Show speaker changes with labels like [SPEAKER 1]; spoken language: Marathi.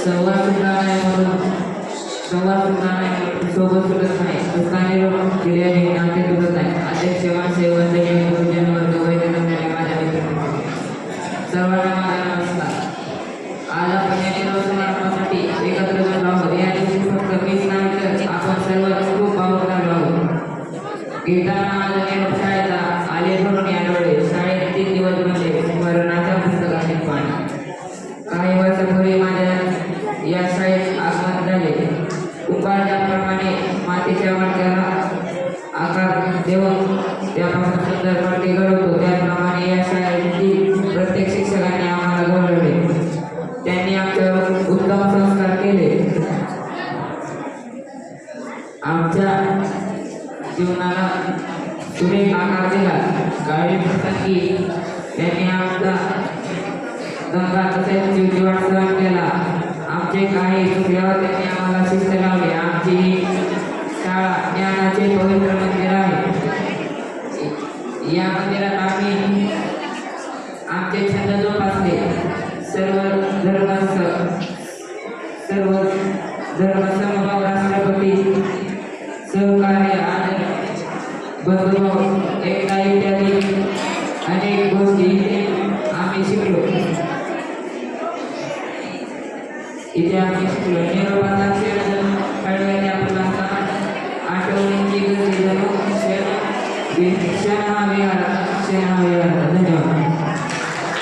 [SPEAKER 1] संवाद सुद्धा नाही म्हणून सोबत सुटत नाही. दुःखाने रोग दिल्याने नाते तुटत नाही. अध्यक्ष माणसे वंदनीय गुरुजन वर्ग वैद्य माझ्या मित्र सर्वांना माझा नमस्कार. आज आपण या निरोप समारंभासाठी एकत्र जमलो आहोत. या दिवशी फक्त मीच नाही तर आपण सर्व खूप भावुक झालो आहोत. घेताना माझा निरोप शाळेचा आले भरून या डोळे. शाळेत 3 दिवस बनले स्मरणाच्या पुस्तकाचे पाणी. काही वर्षापूर्वी माझ्या या शाळेत आगमन झाले. उपाध्याप्रमाणे मातीच्या मडक्याला आकार देऊन त्यापासून सुंदर मडके घडवतो त्याप्रमाणे या शाळेतील प्रत्येक शिक्षकांनी आम्हाला घडवले. त्यांनी आमच्यावर उत्तम संस्कार केले. आमच्या जीवनाला सुरेख आकार दिला. काही प्रसंगी त्यांनी आमचा दंगा तसेच जीवाट सहन केला. आमचे काही चुकल्यावर त्यांनी आम्हाला शिस्त लावली. आमची शाळा ज्ञानाचे पवित्र मंदिर आहे. या मंदिरात आम्ही आमचे छंद जोपासले. सर्व धर्मसमभाव राष्ट्रपती सहकार्य आदर बंधुभाव एकता इत्यादी अनेक गोष्टी आम्ही शिकलो. निरोपाचा कळवणे आपला आठवणीची गरज क्षण हा विहार. धन्यवाद.